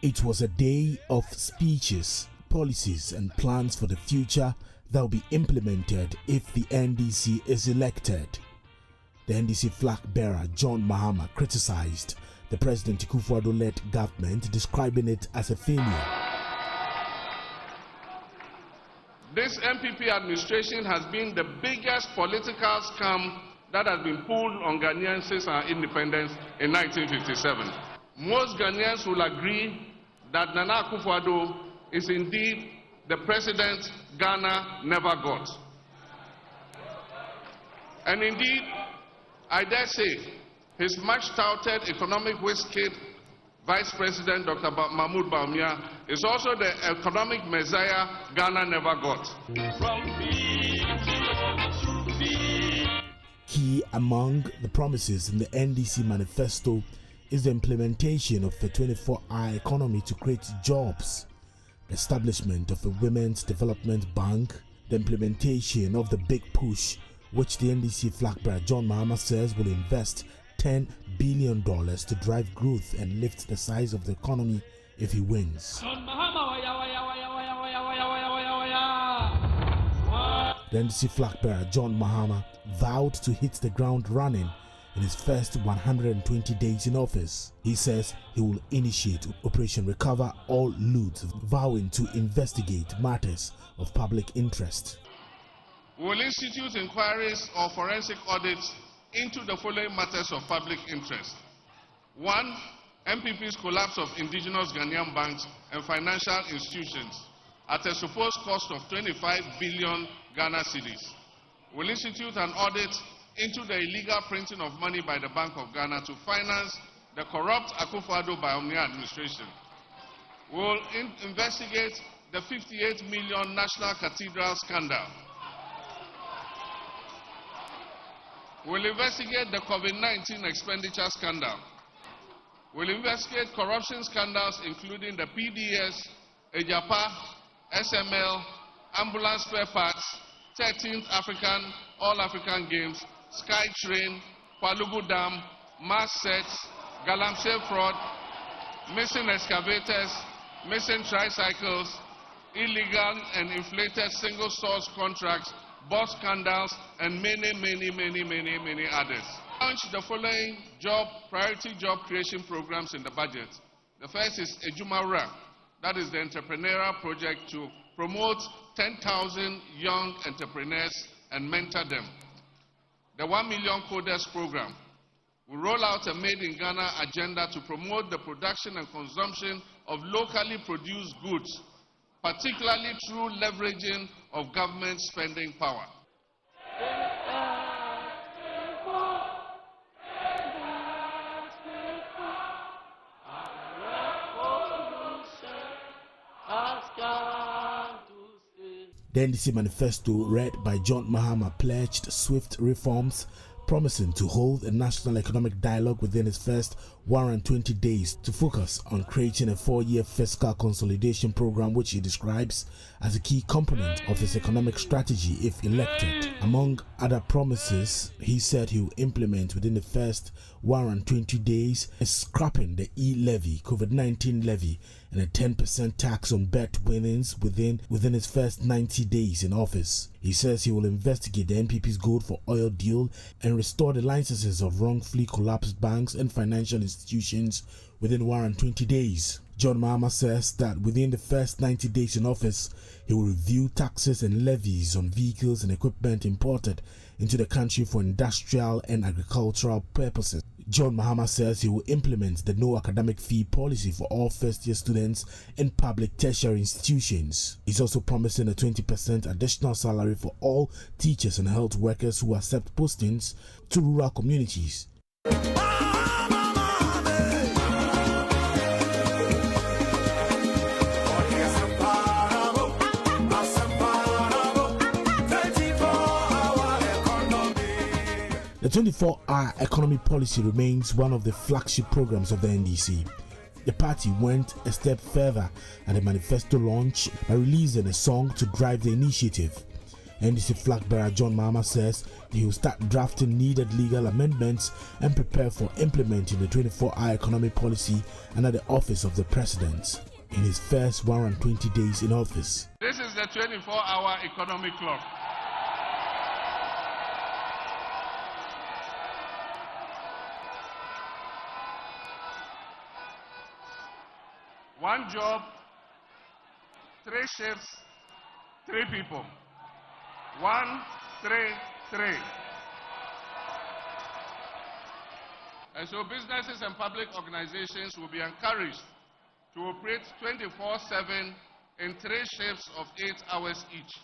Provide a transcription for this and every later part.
It was a day of speeches, policies and plans for the future that will be implemented if the NDC is elected. The NDC flag bearer John Mahama criticized the President Akufo-Addo-led government, describing it as a failure. This MPP administration has been the biggest political scam that has been pulled on Ghanaians since our independence in 1957. Most Ghanaians will agree that Nana Akufo-Addo is indeed the president Ghana never got. And indeed, I dare say, his much-touted economic whiz-kid Vice President Dr. Mahmoud Bawumia is also the economic messiah Ghana never got. Key among the promises in the NDC Manifesto is the implementation of a 24-hour economy to create jobs, the establishment of a Women's Development Bank, the implementation of the big push which the NDC flag bearer John Mahama says will invest $10 billion to drive growth and lift the size of the economy if he wins. The NDC flag bearer John Mahama vowed to hit the ground running in his first 120 days in office. He says he will initiate Operation Recover All Loot, vowing to investigate matters of public interest. We will institute inquiries or forensic audits into the following matters of public interest. 1. MPP's collapse of indigenous Ghanaian banks and financial institutions at a supposed cost of 25 billion Ghana cedis. We will institute an audit into the illegal printing of money by the Bank of Ghana to finance the corrupt Akufo-Addo-Bawumia administration. We will investigate the 58 million National Cathedral scandal. We will investigate the COVID-19 expenditure scandal. We will investigate corruption scandals including the PDS, Ejapa, SML, ambulance spare parts, 13th African, All-African Games, SkyTrain, Palugu Dam, mass sets, Galamsey fraud, missing excavators, missing tricycles, illegal and inflated single-source contracts, bus scandals, and many others. Launch the following priority job creation programs in the budget. The first is Ejumawura, that is the entrepreneurial project to promote 10,000 young entrepreneurs and mentor them. The 1 million coders program will roll out a Made in Ghana agenda to promote the production and consumption of locally produced goods, particularly through leveraging of government spending power. The NDC Manifesto, read by John Mahama, pledged swift reforms, promising to hold a national economic dialogue within his first 120 days to focus on creating a 4-year fiscal consolidation program, which he describes as a key component of his economic strategy if elected. Among other promises, he said he will implement within the first 120 days is scrapping the e-levy, COVID-19 levy, and a 10% tax on bet winnings within his first 90 days in office. He says he will investigate the NPP's gold for oil deal and restore the licenses of wrongfully collapsed banks and financial institutions within 120 days. John Mahama says that within the first 90 days in office, he will review taxes and levies on vehicles and equipment imported into the country for industrial and agricultural purposes. John Mahama says he will implement the no academic fee policy for all first-year students in public tertiary institutions. He's also promising a 20% additional salary for all teachers and health workers who accept postings to rural communities. The 24-hour economy policy remains one of the flagship programs of the NDC. The party went a step further at the manifesto launch by releasing a song to drive the initiative. NDC flag bearer John Mahama says he will start drafting needed legal amendments and prepare for implementing the 24-hour economic policy under the office of the president in his first 120 days in office. This is the 24-hour economic clock. One job, 3 shifts, 3 people. 1, 3, 3. And so businesses and public organizations will be encouraged to operate 24/7 in 3 shifts of 8 hours each.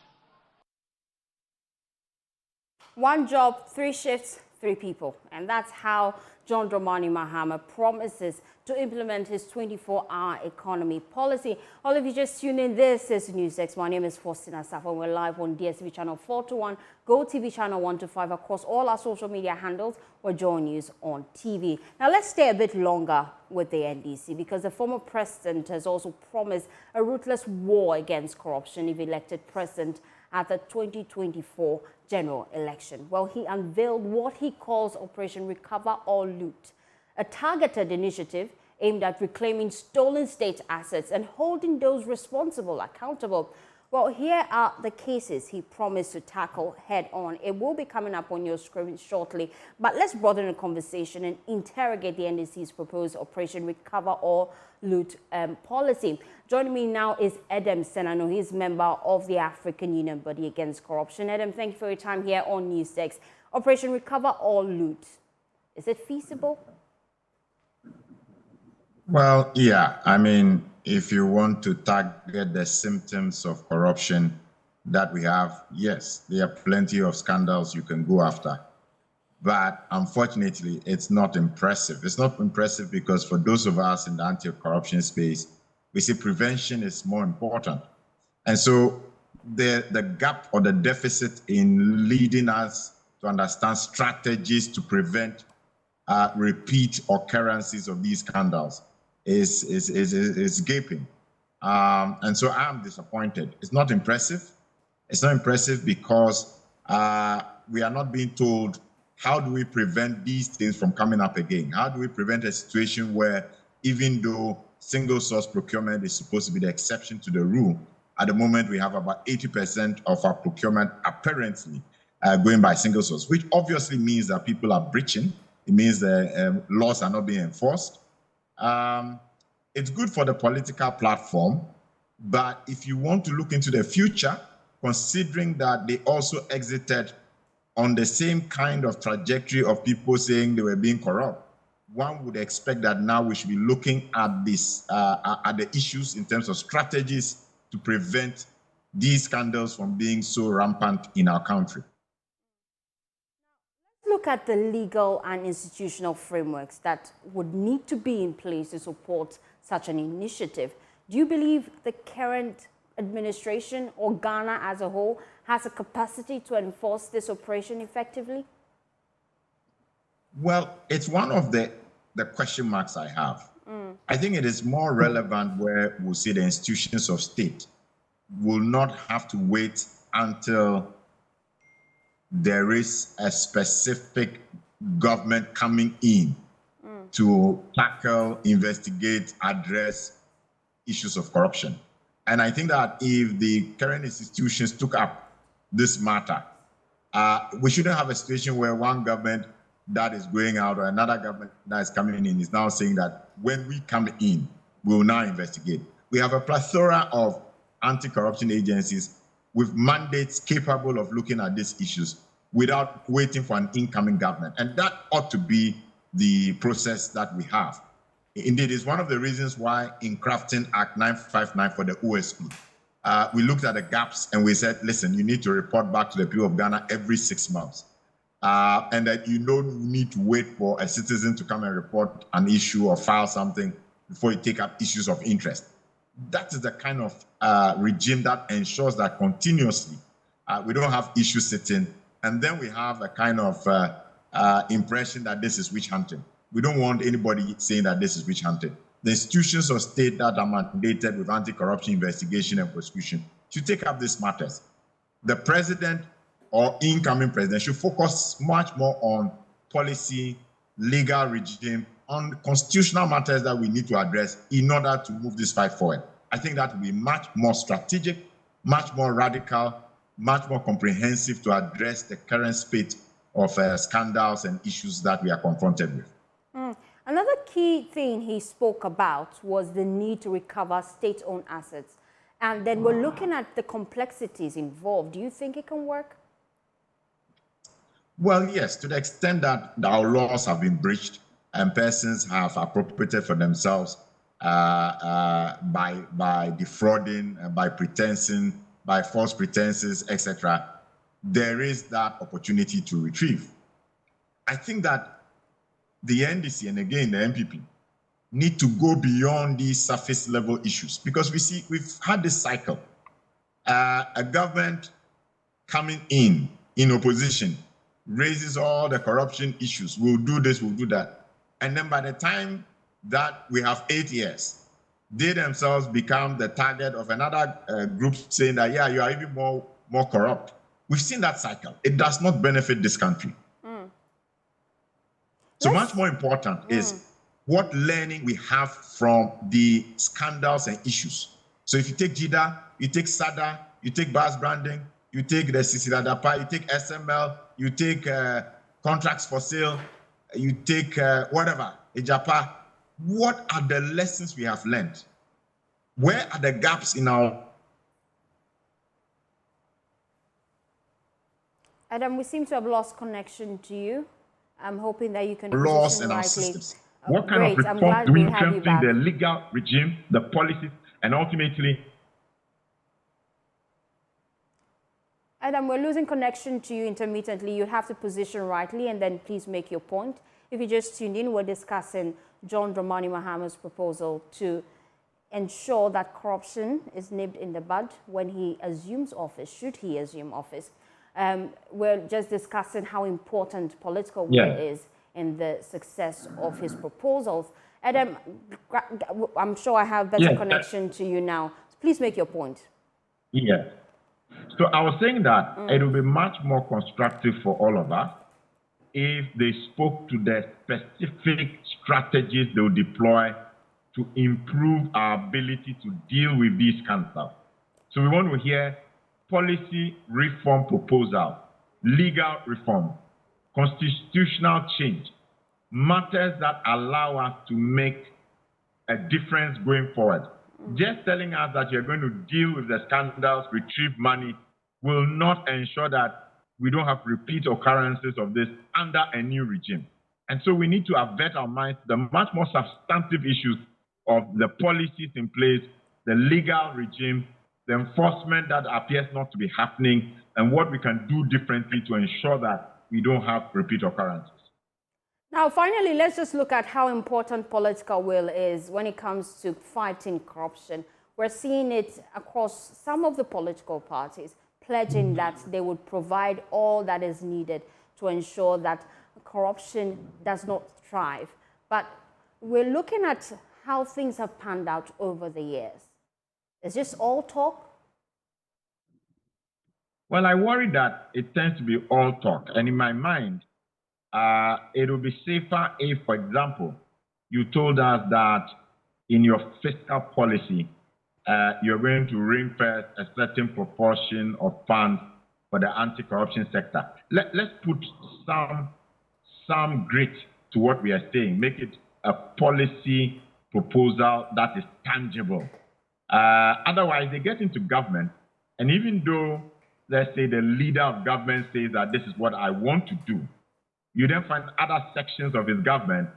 1 job, 3 shifts, 3 people. And that's how John Dramani Mahama promises to implement his 24-hour economy policy. All of you just tune in. This is NewsX. My name is Faustina Safa. We're live on DSTV channel 421, Go TV channel 125, across all our social media handles. We're Joy News on TV. Now let's stay a bit longer with the NDC, because the former president has also promised a ruthless war against corruption if elected president at the 2024 general election. Well, he unveiled what he calls Operation Recover or Loot, a targeted initiative aimed at reclaiming stolen state assets and holding those responsible accountable. Well, here are the cases he promised to tackle head on. It will be coming up on your screen shortly, but let's broaden the conversation and interrogate the NDC's proposed Operation Recover or Loot policy. Joining me now is Edem Senano. He's member of the African Union Body Against Corruption. Edem, thank you for your time here on NewsX. Operation Recover or Loot, is it feasible? Well, yeah. I mean, if you want to target the symptoms of corruption that we have, yes, there are plenty of scandals you can go after. But unfortunately, it's not impressive. It's not impressive because for those of us in the anti-corruption space, we see prevention is more important. And so the gap or the deficit in leading us to understand strategies to prevent repeat occurrences of these scandals is gaping. And so I'm disappointed. It's not impressive. It's not impressive because we are not being told, how do we prevent these things from coming up again? How do we prevent a situation where, even though single source procurement is supposed to be the exception to the rule, at the moment we have about 80% of our procurement apparently going by single source, which obviously means that people are breaching. It means that laws are not being enforced. It's good for the political platform, but if you want to look into the future, considering that they also exited on the same kind of trajectory of people saying they were being corrupt, one would expect that now we should be looking at this, at the issues in terms of strategies to prevent these scandals from being so rampant in our country. Look at the legal and institutional frameworks that would need to be in place to support such an initiative. Do you believe the current administration or Ghana as a whole has a capacity to enforce this operation effectively? Well, it's one of the question marks I have. I think it is more relevant where we'll see the institutions of state will not have to wait until there is a specific government coming in to tackle, investigate, address issues of corruption. And I think that if the current institutions took up this matter, we shouldn't have a situation where one government that is going out or another government that is coming in is now saying that when we come in, we will now investigate. We have a plethora of anti-corruption agencies with mandates capable of looking at these issues without waiting for an incoming government. And that ought to be the process that we have. Indeed, it's one of the reasons why in crafting Act 959 for the OSP, we looked at the gaps and we said, listen, you need to report back to the people of Ghana every 6 months. And that you don't need to wait for a citizen to come and report an issue or file something before you take up issues of interest. That is the kind of regime that ensures that continuously we don't have issues sitting, and then we have a kind of impression that this is witch hunting. We don't want anybody saying that this is witch hunting. The institutions of state that are mandated with anti-corruption investigation and prosecution should take up these matters. the president or incoming president should focus much more on policy, legal regime, on constitutional matters that we need to address in order to move this fight forward. I think that will be much more strategic, much more radical, much more comprehensive to address the current spate of scandals and issues that we are confronted with. Another key thing he spoke about was the need to recover state-owned assets. And then we're looking at the complexities involved. Do you think it can work? Well, yes, to the extent that our laws have been breached and persons have appropriated for themselves by defrauding, by pretensing, by false pretenses, etc., there is that opportunity to retrieve. I think that the NDC and again the MPP need to go beyond these surface level issues, because we've had this cycle. A government coming in opposition raises all the corruption issues. We'll do this, we'll do that. And then by the time that we have 8 years, they themselves become the target of another group saying that, yeah, you are even more corrupt. We've seen that cycle. It does not benefit this country. So much more important is what learning we have from the scandals and issues. So if you take JIDA, you take SADA, you take Bas Branding, you take the Sisiladapa, you take SML, you take contracts for sale, you take whatever, Ejapa. What are the lessons we have learned? Where are the gaps in our... Adam, we seem to have lost connection to you. I'm hoping that you can laws position and our rightly. systems. What kind of reform do we strengthen the legal regime, the policies, and ultimately... Adam, we're losing connection to you intermittently. You have to position rightly and then please make your point. If you just tuned in, we're discussing John Dramani Mahama's proposal to ensure that corruption is nipped in the bud when he assumes office, should he assume office. We're just discussing how important political will is in the success of his proposals. Adam, I'm sure I have better connection to you now. Please make your point. Yes. So I was saying that it will be much more constructive for all of us if they spoke to the specific strategies they will deploy to improve our ability to deal with these scandals. So we want to hear policy reform proposal, legal reform, constitutional change, matters that allow us to make a difference going forward. Just telling us that you're going to deal with the scandals, retrieve money, will not ensure that we don't have repeat occurrences of this under a new regime. And so we need to avert our minds to the much more substantive issues of the policies in place, the legal regime, the enforcement that appears not to be happening, and what we can do differently to ensure that we don't have repeat occurrences. Now, finally, let's just look at how important political will is when it comes to fighting corruption. We're seeing it across some of the political parties, pledging that they would provide all that is needed to ensure that corruption does not thrive. But we're looking at how things have panned out over the years. Is this all talk? Well, I worry that it tends to be all talk. And in my mind, it would be safer if, for example, you told us that in your fiscal policy, you're going to ring-fence a certain proportion of funds for the anti-corruption sector. Let's put some grit to what we are saying. Make it a policy proposal that is tangible. Otherwise, they get into government, and even though, let's say, the leader of government says that this is what I want to do, you then find other sections of his government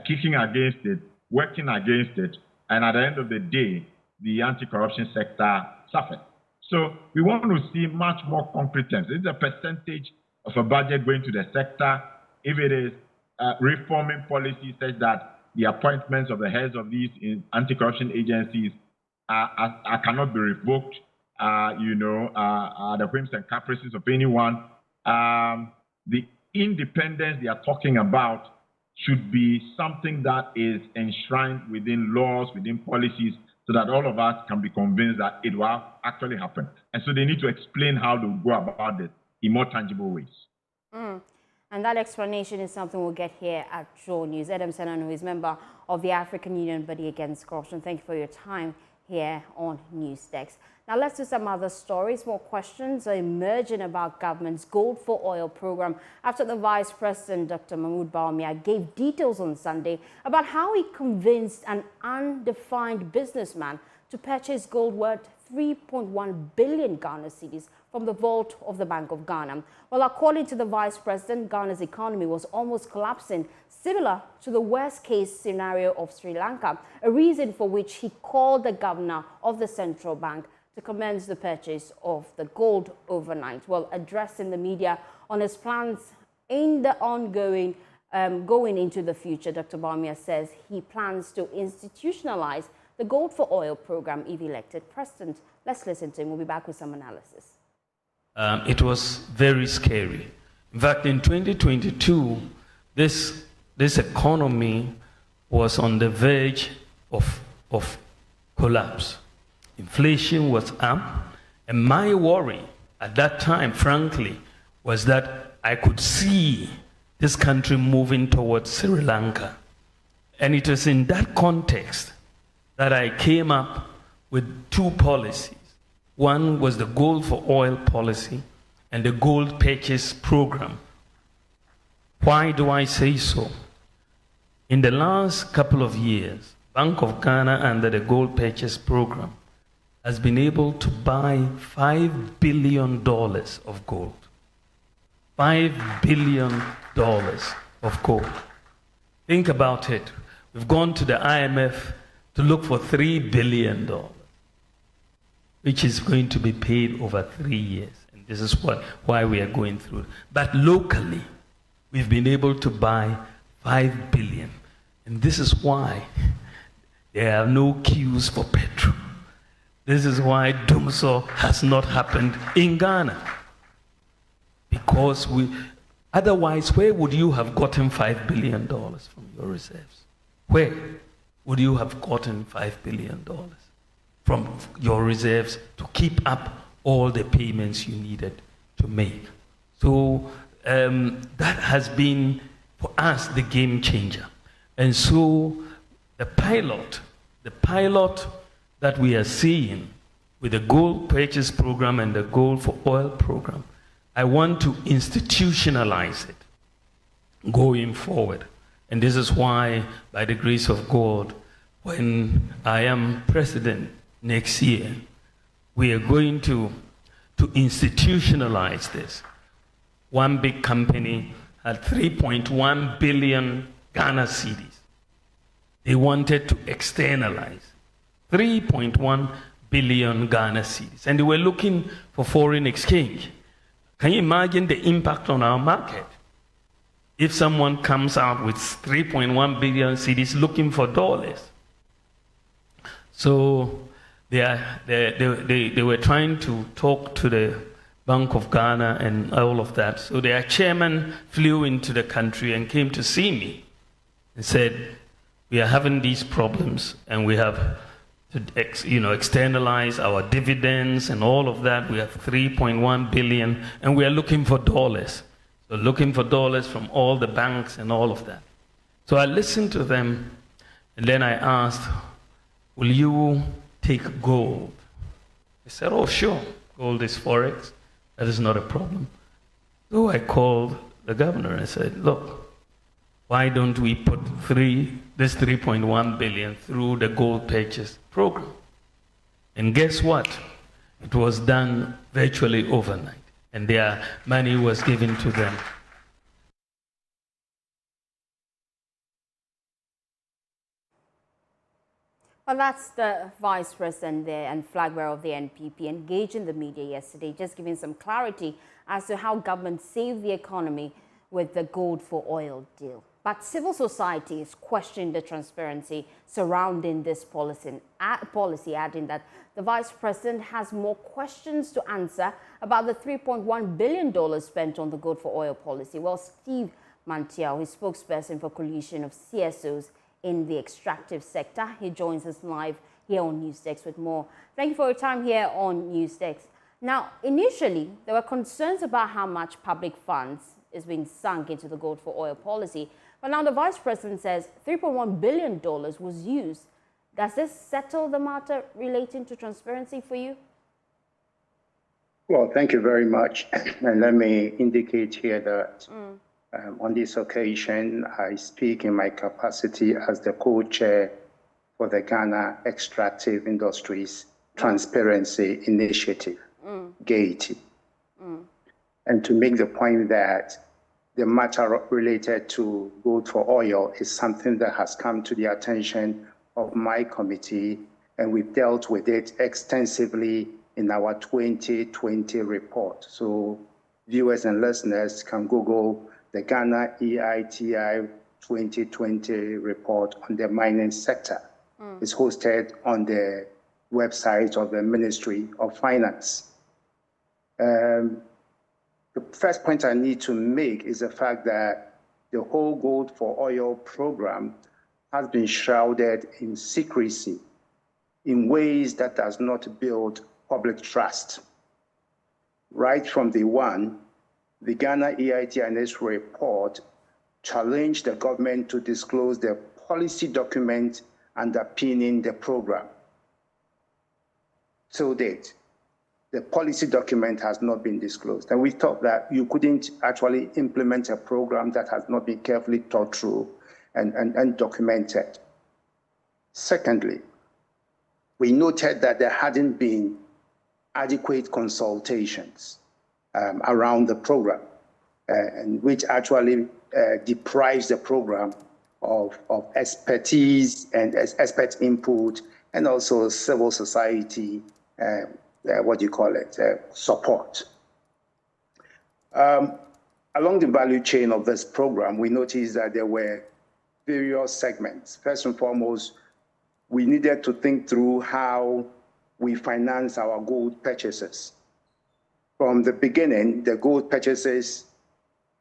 kicking against it, working against it, and at the end of the day, the anti-corruption sector suffers. So we want to see much more competence. This is a percentage of a budget going to the sector. If it is reforming policies such that the appointments of the heads of these anti-corruption agencies cannot be revoked, the whims and caprices of anyone. The independence they are talking about should be something that is enshrined within laws, within policies, so that all of us can be convinced that it will actually happen. And so they need to explain how to go about it in more tangible ways. And that explanation is something we'll get here at Joe News. Adam Senano is member of the African Union Body Against Corruption. Thank you for your time here on Newsdesk. Now let's do some other stories. More questions are emerging about government's Gold for Oil program after the Vice President, Dr. Mahmoud Bawumia, gave details on Sunday about how he convinced an undefined businessman to purchase gold worth 3.1 billion Ghana cedis from the vault of the Bank of Ghana. Well, according to the Vice President, Ghana's economy was almost collapsing, similar to the worst-case scenario of Sri Lanka, a reason for which he called the governor of the central bank to commence the purchase of the gold overnight. Well, addressing the media on his plans in the ongoing going into the future, Dr. Bawumia says he plans to institutionalize the Gold for Oil program if elected president. Let's listen to him. We'll be back with some analysis. It was very scary. In fact, in 2022, this economy was on the verge of collapse. Inflation was up, and my worry at that time, frankly, was that I could see this country moving towards Sri Lanka. And it was in that context that I came up with two policies. One was the Gold for Oil policy and the Gold Purchase Program. Why do I say so? In the last couple of years, Bank of Ghana under the Gold Purchase Program has been able to buy $5 billion of gold. $5 billion of gold. Think about it. We've gone to the IMF to look for $3 billion, which is going to be paid over 3 years. And this is why we are going through it. But locally, we've been able to buy $5 billion. And this is why there are no queues for petrol. This is why Dumso has not happened in Ghana. Because otherwise, where would you have gotten $5 billion from your reserves? Where would you have gotten $5 billion from your reserves to keep up all the payments you needed to make? So that has been, for us, the game changer. And so the pilot that we are seeing with the Gold Purchase Program and the Gold for Oil Program, I want to institutionalize it going forward. And this is why, by the grace of God, when I am president next year, we are going to institutionalize this. One big company had 3.1 billion Ghana cedis. They wanted to externalize 3.1 billion Ghana cedis. And they were looking for foreign exchange. Can you imagine the impact on our market? If someone comes out with 3.1 billion cedis looking for dollars. So they were trying to talk to the Bank of Ghana and all of that. So their chairman flew into the country and came to see me and said, we are having these problems and we have to externalize our dividends and all of that. We have 3.1 billion and we are looking for dollars. So looking for dollars from all the banks and all of that. So I listened to them and then I asked, will you take gold? They said, oh, sure. Gold is forex. That is not a problem. So I called the governor and I said, look, why don't we put this 3.1 billion through the Gold Purchase Program? And guess what? It was done virtually overnight. And their money was given to them. Well, that's the Vice President there and flag bearer of the NPP engaging the media yesterday, just giving some clarity as to how government saved the economy with the Gold for Oil deal. But civil society is questioning the transparency surrounding this policy, adding that the Vice President has more questions to answer about the $3.1 billion spent on the Gold for Oil policy. Well, Steve Mantiao, his spokesperson for coalition of CSOs in the extractive sector, he joins us live here on Newsdesk with more. Thank you for your time here on Newsdesk. Now, initially, there were concerns about how much public funds is being sunk into the gold for oil policy. But now the Vice President says $3.1 billion was used. Does this settle the matter relating to transparency for you? Well, thank you very much. And let me indicate here that on this occasion, I speak in my capacity as the co-chair for the Ghana Extractive Industries Transparency Initiative, GAITI. And to make the point that the matter related to gold for oil is something that has come to the attention of my committee, and we've dealt with it extensively in our 2020 report. So viewers and listeners can Google the Ghana EITI 2020 report on the mining sector. It's hosted on the website of the Ministry of Finance. The first point I need to make is the fact that the whole gold for oil program has been shrouded in secrecy in ways that does not build public trust. Right from day one, the Ghana EITI in its report challenged the government to disclose the policy document underpinning the program. To date, the policy document has not been disclosed. And we thought that you couldn't actually implement a program that has not been carefully thought through and documented. Secondly, we noted that there hadn't been adequate consultations around the program, and which actually deprives the program of expertise and expert input, and also civil society support. Along the value chain of this program, we noticed that there were various segments. First and foremost, we needed to think through how we finance our gold purchases. From the beginning, the gold purchases,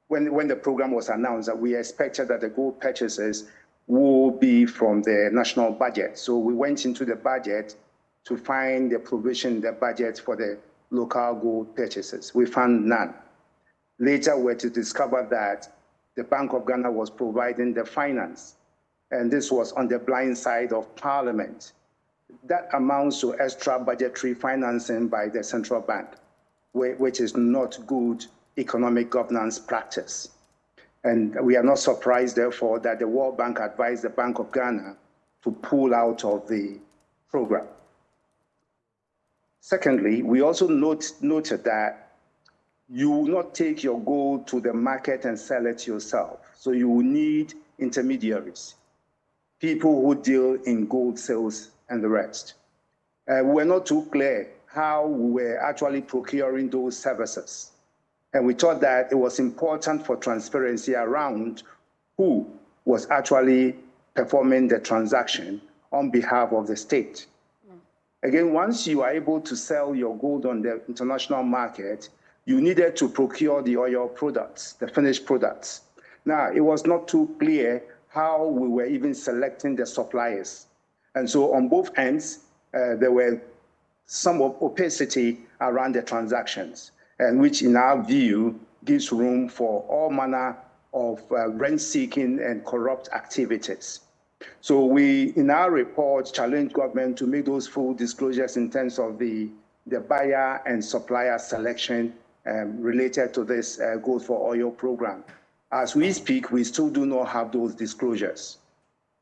when the program was announced, that we expected that the gold purchases will be from the national budget. So we went into the budget to find the provision in the budget for the local gold purchases. We found none. Later, we were to discover that the Bank of Ghana was providing the finance, and this was on the blind side of Parliament. That amounts to extra budgetary financing by the central bank, which is not good economic governance practice. And we are not surprised, therefore, that the World Bank advised the Bank of Ghana to pull out of the program. Secondly, we also noted that you will not take your gold to the market and sell it yourself. So you will need intermediaries, people who deal in gold sales and the rest. We're not too clear how we were actually procuring those services. And we thought that it was important for transparency around who was actually performing the transaction on behalf of the state. Again, once you are able to sell your gold on the international market, you needed to procure the oil products, the finished products. Now, it was not too clear how we were even selecting the suppliers. And so on both ends, there were some opacity around the transactions, and which in our view gives room for all manner of rent-seeking and corrupt activities. So we, in our report, challenged government to make those full disclosures in terms of the buyer and supplier selection related to this gold for oil program. As we speak, we still do not have those disclosures.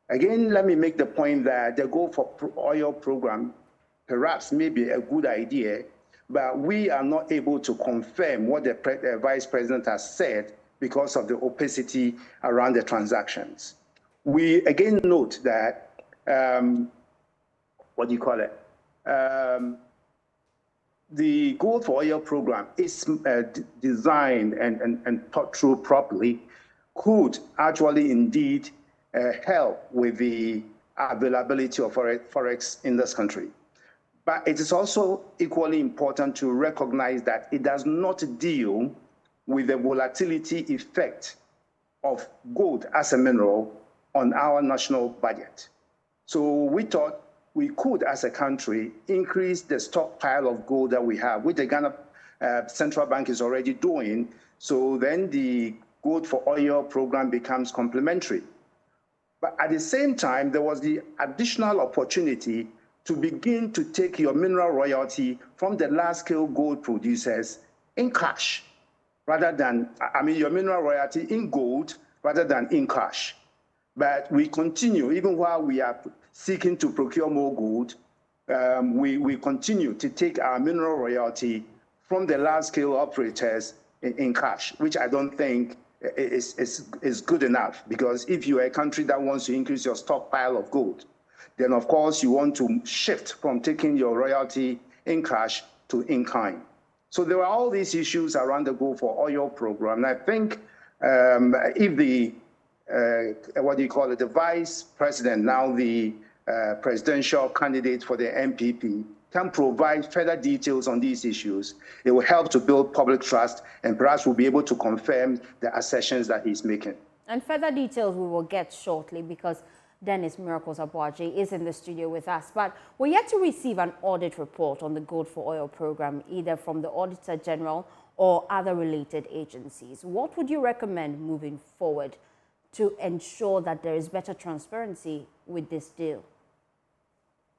Again, let me make the point that the gold for oil program perhaps may be a good idea, but we are not able to confirm what the Vice President has said because of the opacity around the transactions. We again note that, the gold for oil program is designed and thought through properly, could actually indeed help with the availability of forex in this country. But it is also equally important to recognize that it does not deal with the volatility effect of gold as a mineral on our national budget. So we thought we could, as a country, increase the stockpile of gold that we have, which the Ghana Central Bank is already doing. So then the gold for oil program becomes complementary. But at the same time, there was the additional opportunity to begin to take your mineral royalty from the large-scale gold producers in cash, rather than, your mineral royalty in gold rather than in cash. But we continue, even while we are seeking to procure more gold, we continue to take our mineral royalty from the large-scale operators in cash, which I don't think is good enough, because if you are a country that wants to increase your stockpile of gold, then of course you want to shift from taking your royalty in cash to in kind. So there are all these issues around the Gold for Oil program. And I think if the, the vice president, now the presidential candidate for the MPP, can provide further details on these issues, it will help to build public trust, and perhaps we'll be able to confirm the assertions that he's making. And further details we will get shortly, because Dennis Miracles Abuaji is in the studio with us. But we're yet to receive an audit report on the Gold for Oil program, either from the Auditor General or other related agencies. What would you recommend moving forward to ensure that there is better transparency with this deal?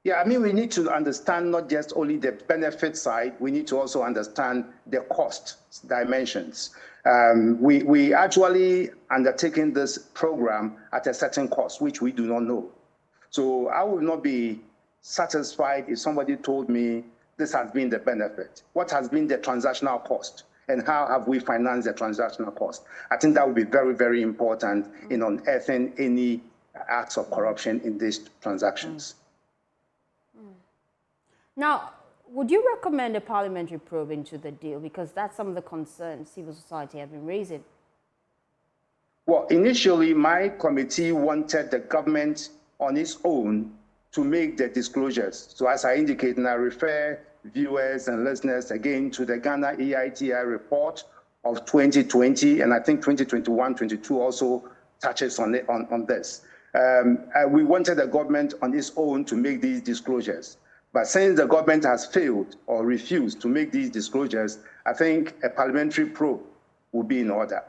Yeah, we need to understand not just only the benefit side, we need to also understand the cost dimensions. We actually undertaking this program at a certain cost, which we do not know. So I would not be satisfied if somebody told me this has been the benefit. What has been the transactional cost? And how have we financed the transactional cost? I think that would be very, very important in unearthing any acts of corruption in these transactions. Now, would you recommend a parliamentary probe into the deal? Because that's some of the concerns civil society have been raising. Well, initially, my committee wanted the government on its own to make the disclosures. So as I indicated, and I refer viewers and listeners again to the Ghana EITI report of 2020, and I think 2021-22 also touches on this. We wanted the government on its own to make these disclosures. But since the government has failed or refused to make these disclosures, I think a parliamentary probe will be in order.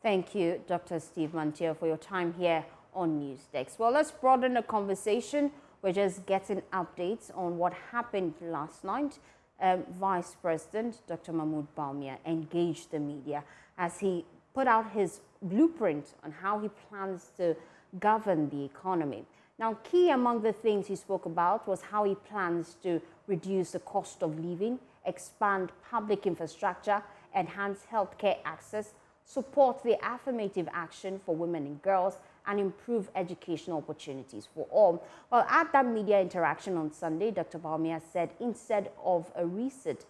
Thank you, Dr. Steve Mantia, for your time here on NewsDesk. Well, let's broaden the conversation. We're just getting updates on what happened last night. Vice President Dr. Mahmoud Bawumia engaged the media as he put out his blueprint on how he plans to govern the economy. Now, key among the things he spoke about was how he plans to reduce the cost of living, expand public infrastructure, enhance healthcare access, support the affirmative action for women and girls, and improve educational opportunities for all. Well, at that media interaction on Sunday, Dr. Bawumia said instead of a reset,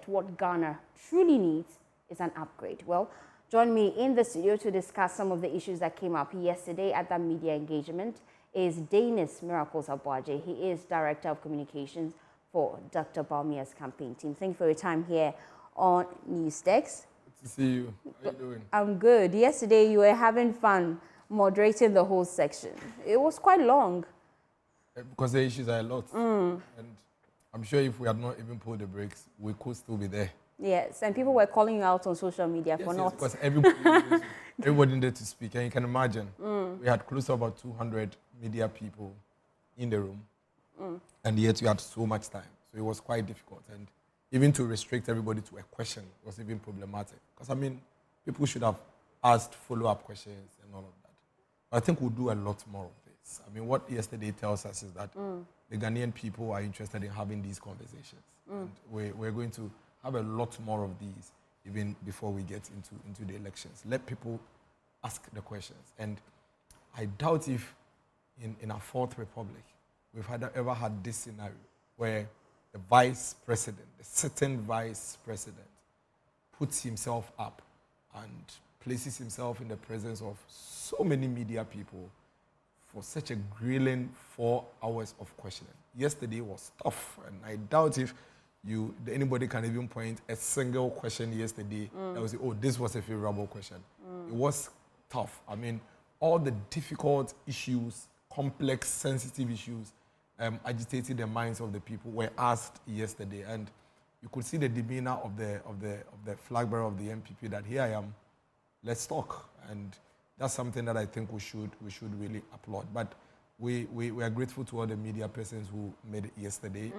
what Ghana truly needs is an upgrade. Well, join me in the studio to discuss some of the issues that came up yesterday at that media engagement is Dennis Miracles Abuaji. He is Director of Communications for Dr. Bawumia's campaign team. Thank you for your time here on NewsDesk. Good to see you. How are you doing? I'm good. Yesterday you were having fun moderating the whole section. It was quite long. Because the issues are a lot. And I'm sure if we had not even pulled the brakes, we could still be there. Yes, and people were calling you out on social media for not. Because everybody needed to speak. And you can imagine, we had close to about 200 media people in the room. And yet we had so much time. So it was quite difficult. And even to restrict everybody to a question was even problematic. Because, people should have asked follow-up questions and all of that. But I think we'll do a lot more of this. What yesterday tells us is that the Ghanaian people are interested in having these conversations. And we're going to have a lot more of these even before we get into the elections. Let people ask the questions. And I doubt if in our Fourth Republic, we've ever had this scenario where the vice president, the sitting vice president, puts himself up and places himself in the presence of so many media people for such a grilling 4 hours of questioning. Yesterday was tough, and I doubt if anybody can even point a single question yesterday that was, oh, this was a favorable question. It was tough. All the difficult issues, complex, sensitive issues agitating the minds of the people were asked yesterday, and you could see the demeanor of the flag bearer of the MPP that here I am, let's talk, and that's something that I think we should really applaud. But we are grateful to all the media persons who made it yesterday,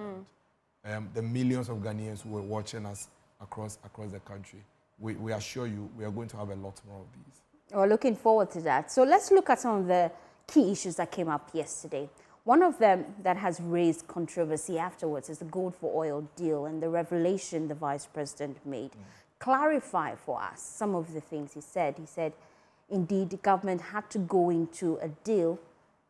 and the millions of Ghanaians who were watching us across the country. We assure you we are going to have a lot more of these. We're looking forward to that. So let's look at some of the key issues that came up yesterday. One of them that has raised controversy afterwards is the gold for oil deal and the revelation the vice president made. Clarify for us some of the things he said. He said, indeed, the government had to go into a deal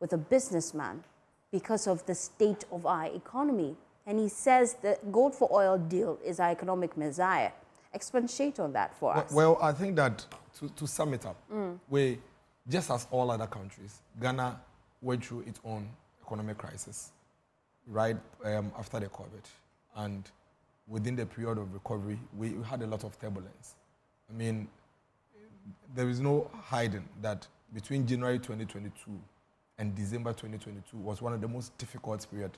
with a businessman because of the state of our economy. And he says the gold for oil deal is our economic messiah. Expatiate on that for us. Well, I think that to sum it up, we, just as all other countries, Ghana went through its own economic crisis right after the COVID. And within the period of recovery, we had a lot of turbulence. I mean, there is no hiding that between January 2022 and December 2022 was one of the most difficult periods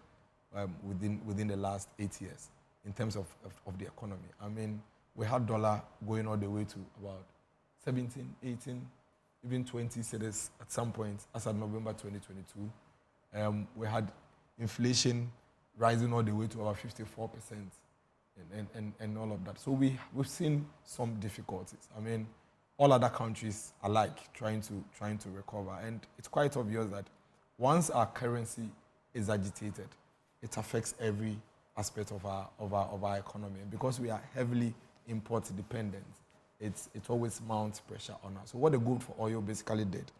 within the last 8 years in terms of the economy. I mean, we had dollar going all the way to about 17, 18, even 20 cedis at some point as of November 2022. We had inflation rising all the way to about 54% and all of that. So we've seen some difficulties. I mean, all other countries alike trying to recover. And it's quite obvious that once our currency is agitated, it affects every aspect of our economy. And because we are heavily import dependent, it always mounts pressure on us. So what the gold for oil basically did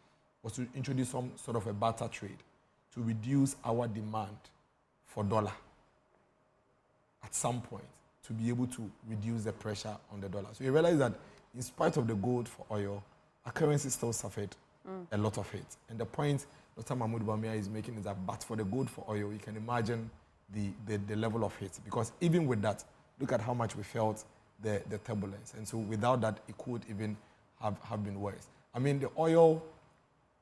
was to introduce some sort of a barter trade to reduce our demand for dollar at some point, to be able to reduce the pressure on the dollar. So you realize that in spite of the gold for oil, our currency still suffered a lot of hit. And the point Dr. Mahmoud Bawumia is making is that but for the gold for oil, you can imagine the level of hit. Because even with that, look at how much we felt the turbulence. And so without that, it could even have been worse. I mean, the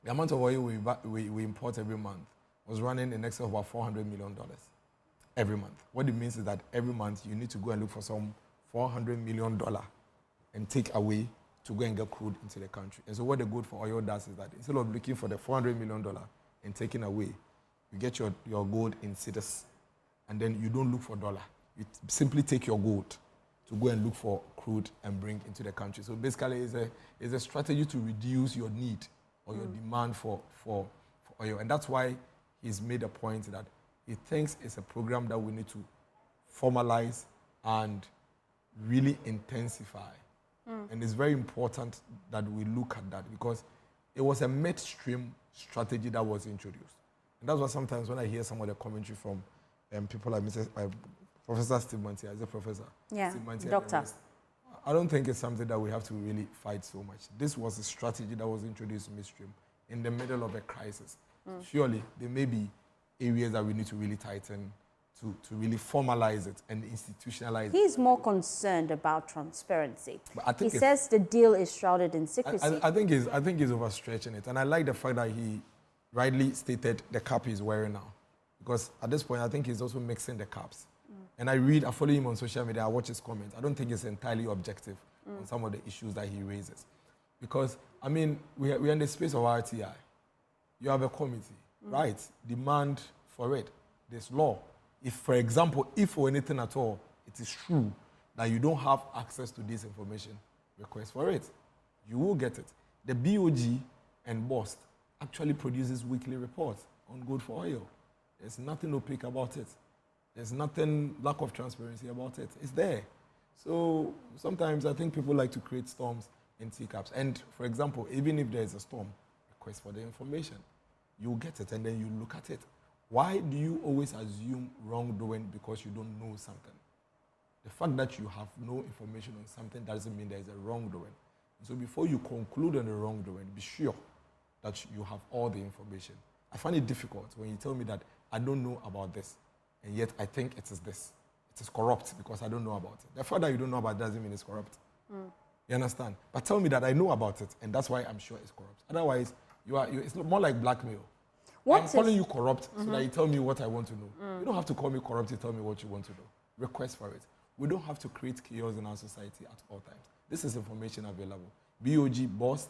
amount of oil we import every month was running in excess of about $400 million every month. What it means is that every month you need to go and look for some $400 million and take away to go and get crude into the country. And so what the gold for oil does is that instead of looking for the $400 million and taking away, you get your gold in cedis, and then you don't look for dollar. You simply take your gold to go and look for crude and bring into the country. So basically it's a strategy to reduce your need or your demand for oil. And that's why he's made a point that he thinks it's a program that we need to formalize and really intensify. And it's very important that we look at that because it was a midstream strategy that was introduced. And that's why sometimes when I hear some of the commentary from people like Professor Steve Mantia, as a professor. Yeah, Steve Mantia, doctor. I don't think it's something that we have to really fight so much. This was a strategy that was introduced midstream in the middle of a crisis. Surely there may be areas that we need to really tighten to really formalize it and institutionalize it. He's more concerned about transparency. He says the deal is shrouded in secrecy. I think he's overstretching it. And I like the fact that he rightly stated the cap he's wearing now. Because at this point, I think he's also mixing the caps. And I follow him on social media, I watch his comments. I don't think he's entirely objective on some of the issues that he raises. Because, I mean, we're in the space of RTI. You have a committee, right? Demand for it. There's law. If, for example, if for anything at all, it is true that you don't have access to this information, request for it. You will get it. The BOG and BOST actually produces weekly reports on gold for oil. There's nothing opaque about it. There's nothing lack of transparency about it. It's there. So sometimes I think people like to create storms in teacups. And for example, even if there's a storm, request for the information. You get it and then you look at it. Why do you always assume wrongdoing because you don't know something? The fact that you have no information on something doesn't mean there is a wrongdoing. So before you conclude on the wrongdoing, be sure that you have all the information. I find it difficult when you tell me that I don't know about this, and yet I think it is this. It is corrupt because I don't know about it. The fact that you don't know about it doesn't mean it's corrupt. You understand? But tell me that I know about it, and that's why I'm sure it's corrupt. Otherwise, it's more like blackmail. I'm calling you corrupt so that you tell me what I want to know. You don't have to call me corrupt to tell me what you want to know. Request for it. We don't have to create chaos in our society at all times. This is information available. BOG, BOSS,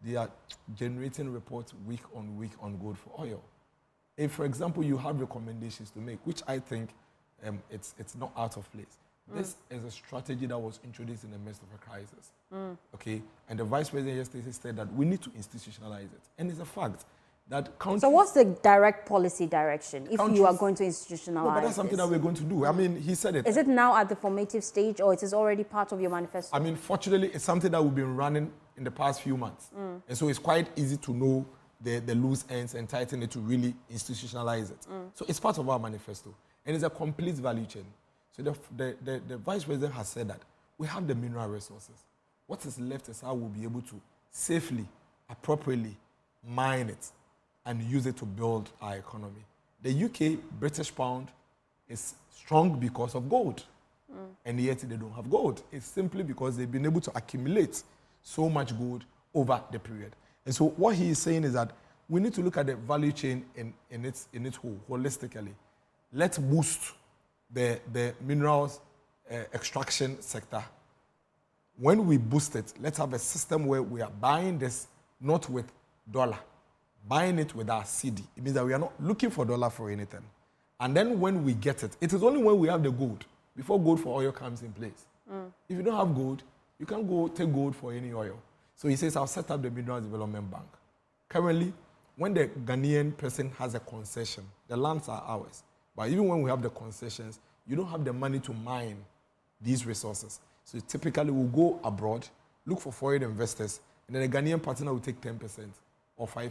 they are generating reports week on gold for oil. If, for example, you have recommendations to make, which I think it's not out of place. This is a strategy that was introduced in the midst of a crisis. Okay? And the Vice President yesterday said that we need to institutionalize it. And it's a fact that countries... So what's the direct policy direction if you are going to institutionalize No, but that's something that we're going to do. I mean, he said it. Is it now at the formative stage or it is already part of your manifesto? I mean, fortunately, it's something that we've been running in the past few months. And so it's quite easy to know the loose ends and tighten it to really institutionalize it. So it's part of our manifesto. And it's a complete value chain. So the Vice President has said that we have the mineral resources. What is left is how we'll be able to safely, appropriately mine it and use it to build our economy. The UK, British pound, is strong because of gold. And yet they don't have gold. It's simply because they've been able to accumulate so much gold over the period. And so what he is saying is that we need to look at the value chain in its whole, holistically. Let's boost the minerals extraction sector. When we boost it, let's have a system where we are buying this not with dollar, buying it with our CD. It means that we are not looking for dollar for anything. And then when we get it, it is only when we have the gold, before gold for oil comes in place. If you don't have gold, you can't go take gold for any oil. So he says, I'll set up the Minerals Development Bank. Currently, when the Ghanaian person has a concession, the lands are ours. But even when we have the concessions, you don't have the money to mine these resources. So typically we'll go abroad, look for foreign investors, and then the Ghanaian partner will take 10% or 5%.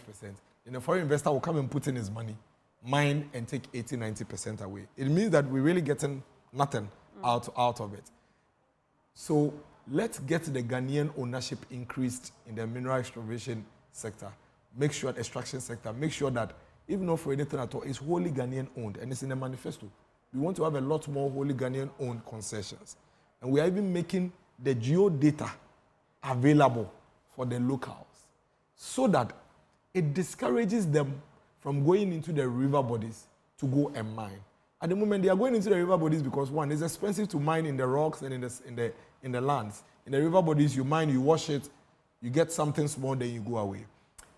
And the foreign investor will come and put in his money, mine, and take 80, 90% away. It means that we're really getting nothing out of it. So let's get the Ghanaian ownership increased in the mineral exploration sector. Make sure the extraction sector, make sure that even not for anything at all, it's wholly Ghanaian owned, and it's in the manifesto. We want to have a lot more wholly Ghanaian owned concessions. And we are even making the geodata available for the locals so that it discourages them from going into the river bodies to go and mine. At the moment, they are going into the river bodies because, one, it's expensive to mine in the rocks and in the lands. In the river bodies, you mine, you wash it, you get something small, then you go away.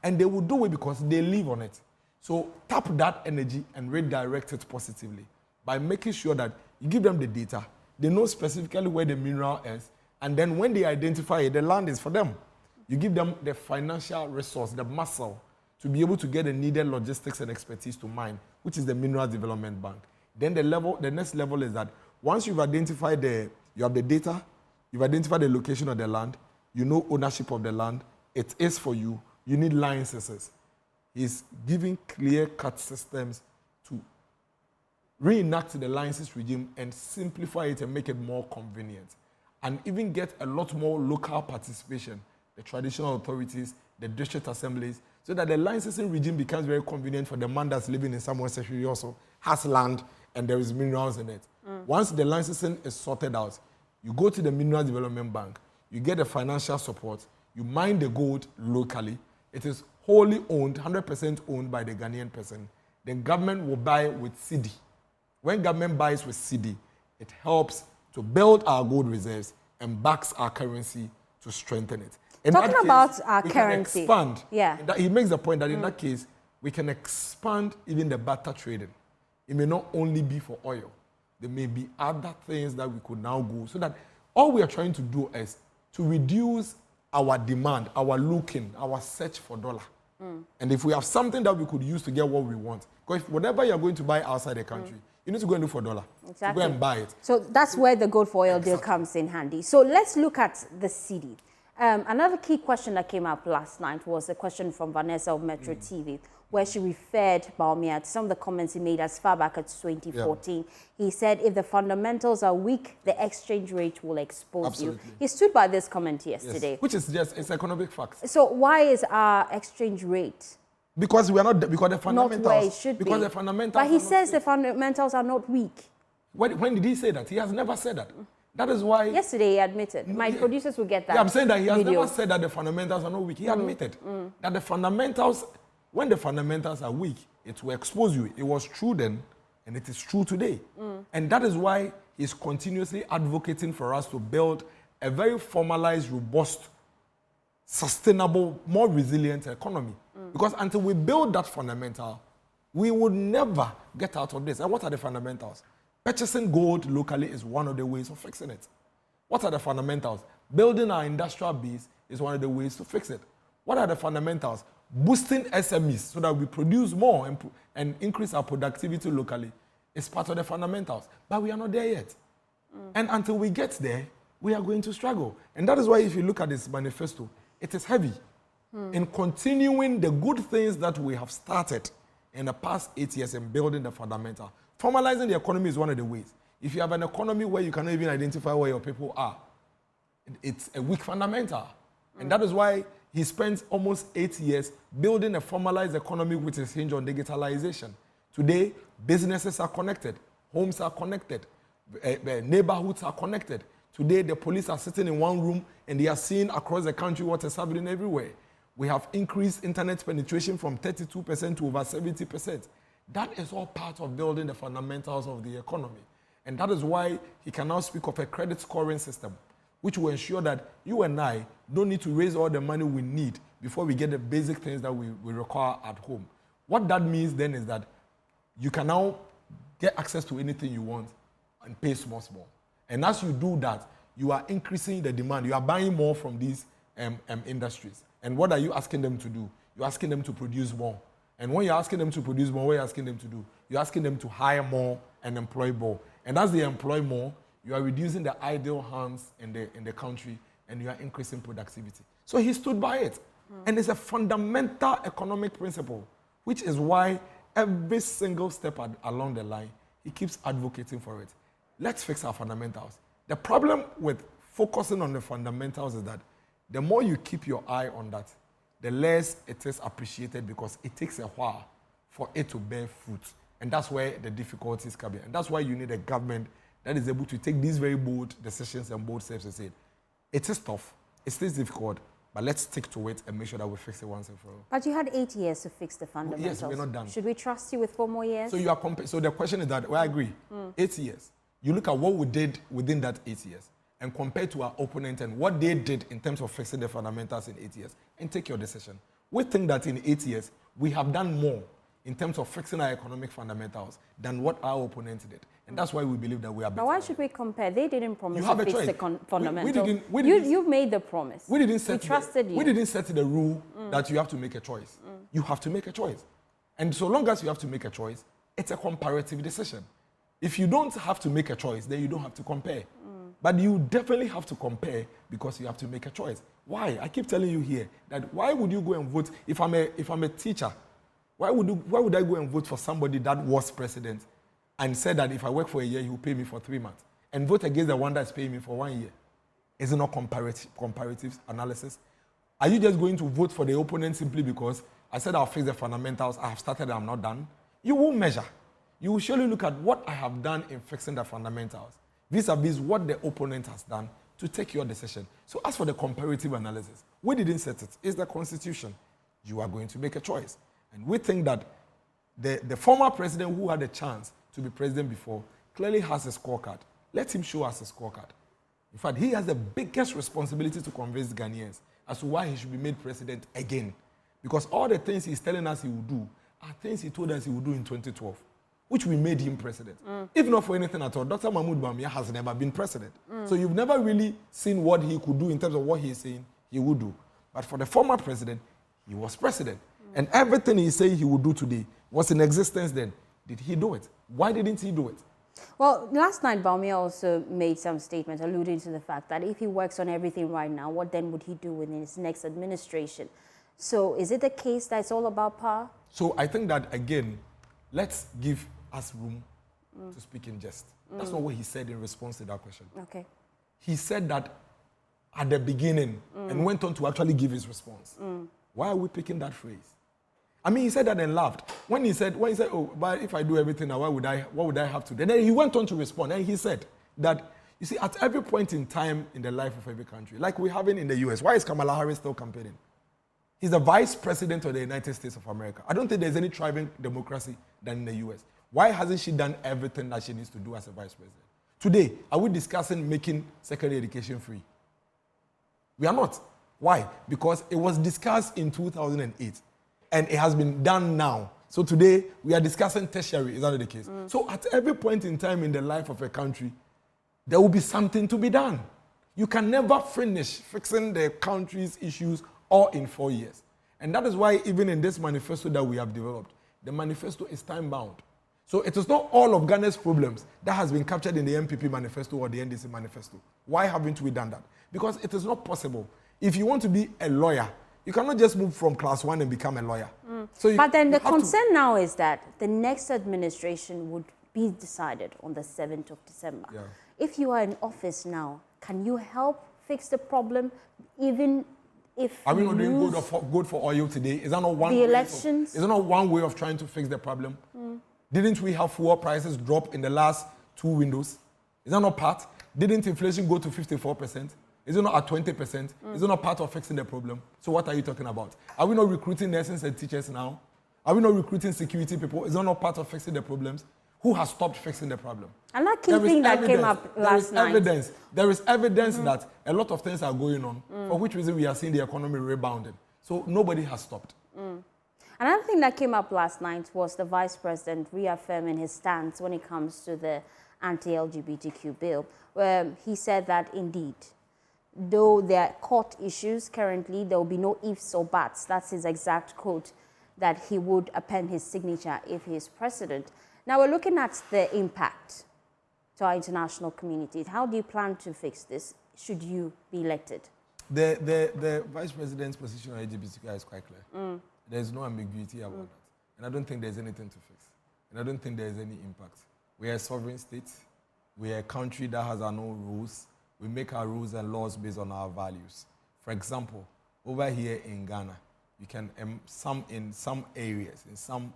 And they will do it because they live on it. So tap that energy and redirect it positively by making sure that you give them the data. They know specifically where the mineral is. And then when they identify it, the land is for them. You give them the financial resource, the muscle, to be able to get the needed logistics and expertise to mine, which is the Minerals Development Bank. Then the next level is that once you've identified you have the data, you've identified the location of the land, you know ownership of the land, it is for you, you need licenses. He's giving clear-cut systems to reenact the license regime and simplify it and make it more convenient. And even get a lot more local participation, the traditional authorities, the district assemblies, so that the licensing regime becomes very convenient for the man that's living in somewhere who also has land and there is minerals in it. Once the licensing is sorted out, you go to the Minerals Development Bank, you get the financial support, you mine the gold locally, it is wholly owned, 100% owned by the Ghanaian person. Then government will buy with CD. When government buys with CD, it helps to build our gold reserves and backs our currency to strengthen it. Talking about our currency, expand. Yeah. He makes the point that in that case, we can expand even the barter trading. It may not only be for oil. There may be other things that we could now go, so that all we are trying to do is to reduce our demand, our looking, our search for dollar. And if we have something that we could use to get what we want, because whatever you're going to buy outside the country, you need to go and look for dollar. Exactly. To go and buy it. So that's where the gold for oil deal comes in handy. So let's look at the CD. Another key question that came up last night was a question from Vanessa of Metro TV, where she referred Bawumia to some of the comments he made as far back as 2014. Yeah. He said, if the fundamentals are weak, the exchange rate will expose you. He stood by this comment yesterday. Yes. Which is just, it's economic facts. So why is our exchange rate because we are not, because the fundamentals, not where it should because be. The fundamentals but he says the fundamentals are not weak. When did he say that? He has never said that. That is why... Yesterday he admitted. My producers will get that. Yeah, I'm saying that he has never said that the fundamentals are not weak. He admitted that the fundamentals, when the fundamentals are weak, it will expose you. It was true then, and it is true today. And that is why he's continuously advocating for us to build a very formalized, robust, sustainable, more resilient economy. Because until we build that fundamental, we would never get out of this. And what are the fundamentals? Purchasing gold locally is one of the ways of fixing it. What are the fundamentals? Building our industrial base is one of the ways to fix it. What are the fundamentals? Boosting SMEs so that we produce more and increase our productivity locally is part of the fundamentals. But we are not there yet. And until we get there, we are going to struggle. And that is why if you look at this manifesto, it is heavy in continuing the good things that we have started in the past 8 years and building the fundamental. Formalizing the economy is one of the ways. If you have an economy where you cannot even identify where your people are, it's a weak fundamental. And that is why he spent almost 8 years building a formalized economy which is hinged on digitalization. Today, businesses are connected, homes are connected, neighborhoods are connected. Today, the police are sitting in one room and they are seeing across the country what is happening everywhere. We have increased internet penetration from 32% to over 70%. That is all part of building the fundamentals of the economy. And that is why he can now speak of a credit scoring system, which will ensure that you and I don't need to raise all the money we need before we get the basic things that we require at home. What that means then is that you can now get access to anything you want and pay small. And as you do that, you are increasing the demand. You are buying more from these industries. And what are you asking them to do? You're asking them to produce more. And when you're asking them to produce more, what are you asking them to do? You're asking them to hire more and employ more. And as they employ more, you are reducing the idle hands in the country and you are increasing productivity. So he stood by it. And it's a fundamental economic principle, which is why every single step along the line, he keeps advocating for it. Let's fix our fundamentals. The problem with focusing on the fundamentals is that the more you keep your eye on that, the less it is appreciated because it takes a while for it to bear fruit. And that's where the difficulties come in. And that's why you need a government that is able to take these very bold decisions and bold steps and say, it is tough, it is difficult, but let's stick to it and make sure that we fix it once and for all. But you had 8 years to fix the fundamentals. Yes, we're not done. Should we trust you with 4 more years? So you are so the question is that, well, I agree, 8 years. You look at what we did within that 8 years and compare to our opponent and what they did in terms of fixing the fundamentals in 8 years and take your decision. We think that in 8 years, we have done more in terms of fixing our economic fundamentals than what our opponents did. And that's why we believe that we are better. But why should we compare? They didn't promise to fix the fundamentals. You made the promise. We didn't set trusted you. We didn't set the rule that you have to make a choice. You have to make a choice. And so long as you have to make a choice, it's a comparative decision. If you don't have to make a choice, then you don't have to compare. But you definitely have to compare because you have to make a choice. Why? I keep telling you here that why would you go and vote if I'm a teacher? Why would I go and vote for somebody that was president and said that if I work for a year, he will pay me for 3 months, and vote against the one that's paying me for 1 year? Is it not comparative analysis? Are you just going to vote for the opponent simply because I said I'll fix the fundamentals, I have started, I'm not done? You will measure. You will surely look at what I have done in fixing the fundamentals vis-a-vis what the opponent has done to take your decision. So as for the comparative analysis, we didn't set it. It's the Constitution. You are going to make a choice. And we think that the former president who had a chance to be president before clearly has a scorecard. Let him show us a scorecard. In fact, he has the biggest responsibility to convince Ghanaians as to why he should be made president again. Because all the things he's telling us he will do are things he told us he would do in 2012, which we made him president. If not for anything at all, Dr. Mahmoud Bawumia has never been president. So you've never really seen what he could do in terms of what he's saying he would do. But for the former president, he was president. And everything he's saying he would do today was in existence then. Did he do it? Why didn't he do it? Well, last night, Bawumia also made some statements alluding to the fact that if he works on everything right now, what then would he do in his next administration? So is it the case that it's all about power? So I think that, again, let's give us room to speak in jest. That's not what he said in response to that question. Okay. He said that at the beginning and went on to actually give his response. Why are we picking that phrase? I mean, he said that and laughed. When he said, oh, but if I do everything now, what would I have to do? And then he went on to respond, and he said that, you see, at every point in time in the life of every country, like we have in the US, why is Kamala Harris still campaigning? He's the vice president of the United States of America. I don't think there's any thriving democracy than in the US. Why hasn't she done everything that she needs to do as a vice president? Today, are we discussing making secondary education free? We are not. Why? Because it was discussed in 2008 and it has been done now. So today, we are discussing tertiary. Is that the case? So at every point in time in the life of a country, there will be something to be done. You can never finish fixing the country's issues all in 4 years. And that is why even in this manifesto that we have developed, the manifesto is time-bound. So it is not all of Ghana's problems that has been captured in the MPP manifesto or the NDC manifesto. Why haven't we done that? Because it is not possible. If you want to be a lawyer, you cannot just move from class 1 and become a lawyer. So but then the concern now is that the next administration would be decided on the 7th of December. Yeah. If you are in office now, can you help fix the problem even if are we you not doing lose good for oil today? Is that not one the way elections? is that not one way of trying to fix the problem? Didn't we have fuel prices drop in the last 2 windows? Is that not part? Didn't inflation go to 54%? Is it not at 20%? Is it not part of fixing the problem? So what are you talking about? Are we not recruiting nurses and teachers now? Are we not recruiting security people? Is that not part of fixing the problems? Who has stopped fixing the problem? And that key thing that came up last night. There is evidence that a lot of things are going on, for which reason we are seeing the economy rebounding. So nobody has stopped. Another thing that came up last night was the Vice President reaffirming his stance when it comes to the anti-LGBTQ bill, where he said that indeed, though there are court issues currently, there will be no ifs or buts. That's his exact quote, that he would append his signature if he is president. Now we're looking at the impact to our international community. How do you plan to fix this should you be elected? The Vice President's position on LGBTQ is quite clear. There's no ambiguity about that. And I don't think there's anything to fix. And I don't think there's any impact. We are a sovereign state. We are a country that has our own rules. We make our rules and laws based on our values. For example, over here in Ghana, you can, in some areas, in some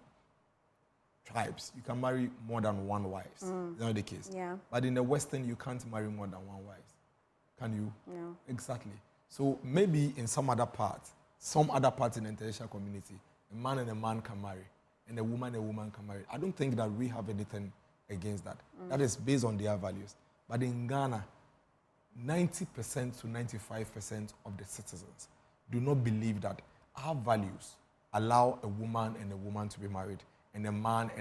tribes, you can marry more than one wife. Is not the case. Yeah. But in the Western, you can't marry more than one wife. Can you? No. Exactly. So maybe in some other part in the international community, a man and a man can marry, and a woman can marry. I don't think that we have anything against that. That is based on their values. But in Ghana, 90% to 95% of the citizens do not believe that our values allow a woman and a woman to be married, and a man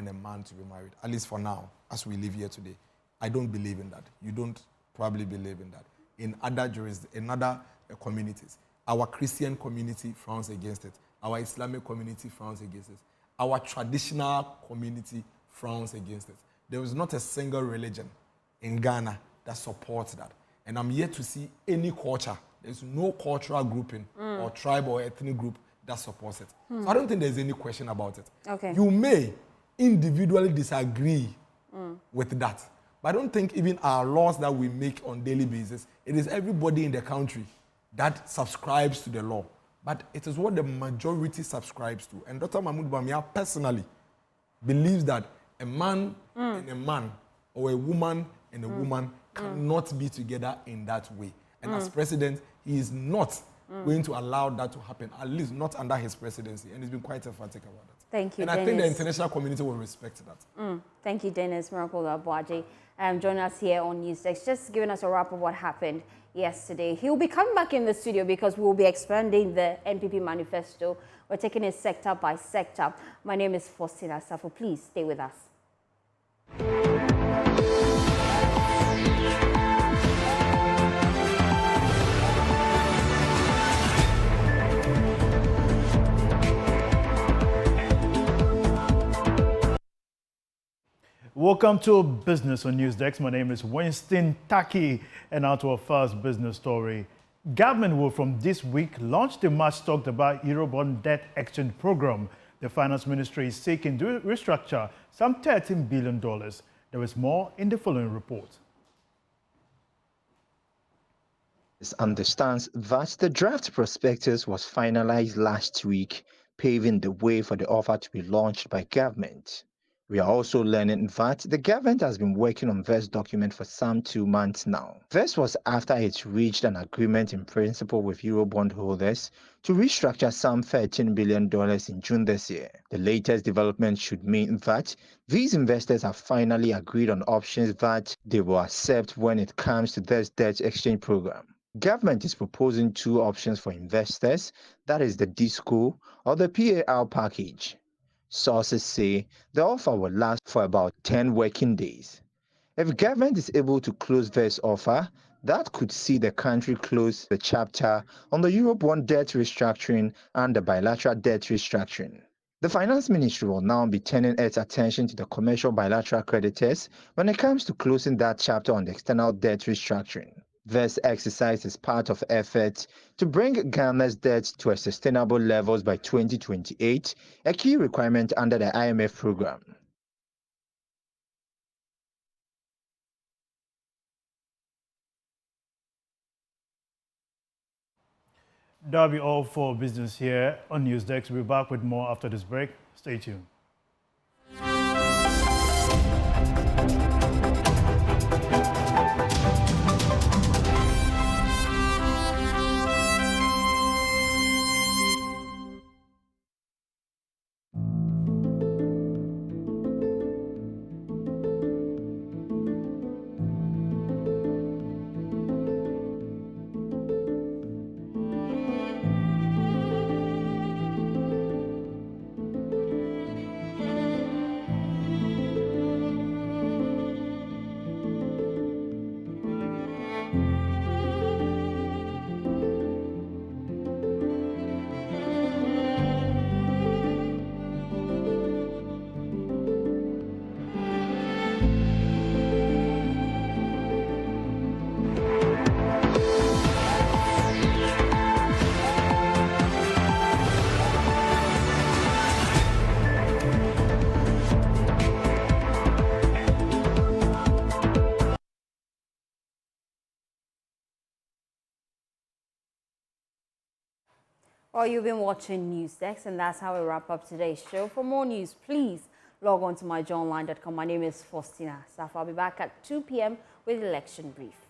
to be married, at least for now, as we live here today. I don't believe in that. You don't probably believe in that. In other communities, our Christian community frowns against it. Our Islamic community frowns against it. Our traditional community frowns against it. There is not a single religion in Ghana that supports that. And I'm yet to see any culture. There's no cultural grouping or tribe or ethnic group that supports it. So I don't think there's any question about it. Okay. You may individually disagree with that. But I don't think even our laws that we make on a daily basis, it is everybody in the country that subscribes to the law. But it is what the majority subscribes to. And Dr. Mahmoud Bamia personally believes that a man and a man, or a woman and a woman, cannot be together in that way. And as president, he is not going to allow that to happen, at least not under his presidency. And he's been quite emphatic about that. Thank you, and Dennis. I think the international community will respect that. Thank you, Dennis Miracle Abuaji. Joining us here on Newsdesk, just giving us a wrap of what happened yesterday. He'll be coming back in the studio because we'll be expanding the NPP manifesto. We're taking it sector by sector. My name is Faustina Safo. Please stay with us. Welcome to Business on Newsdesk. My name is Winston Taki, and now to our first business story. Government will from this week launch the much talked about Eurobond debt exchange program. The Finance Ministry is seeking to restructure some $13 billion. There is more in the following report. This understands that the draft prospectus was finalized last week, paving the way for the offer to be launched by government. We are also learning that the government has been working on this document for some 2 months now. This was after it reached an agreement in principle with Eurobond holders to restructure some $13 billion in June this year. The latest development should mean that these investors have finally agreed on options that they will accept when it comes to this debt exchange program. Government is proposing 2 options for investors, that is the DISCO or the PAR package. Sources say the offer will last for about 10 working days. If government is able to close this offer, that could see the country close the chapter on the Eurobond debt restructuring and the bilateral debt restructuring. The Finance Ministry will now be turning its attention to the commercial bilateral creditors when it comes to closing that chapter on the external debt restructuring. This exercise is part of efforts to bring Ghana's debt to a sustainable levels by 2028, a key requirement under the IMF program. That'll be all for business here on Newsdesk. We'll be back with more after this break. Stay tuned. Well, you've been watching Newsdesk, and that's how we wrap up today's show. For more news, please log on to myjohnline.com. My name is Faustina Safa. I'll be back at 2 p.m. with Election Brief.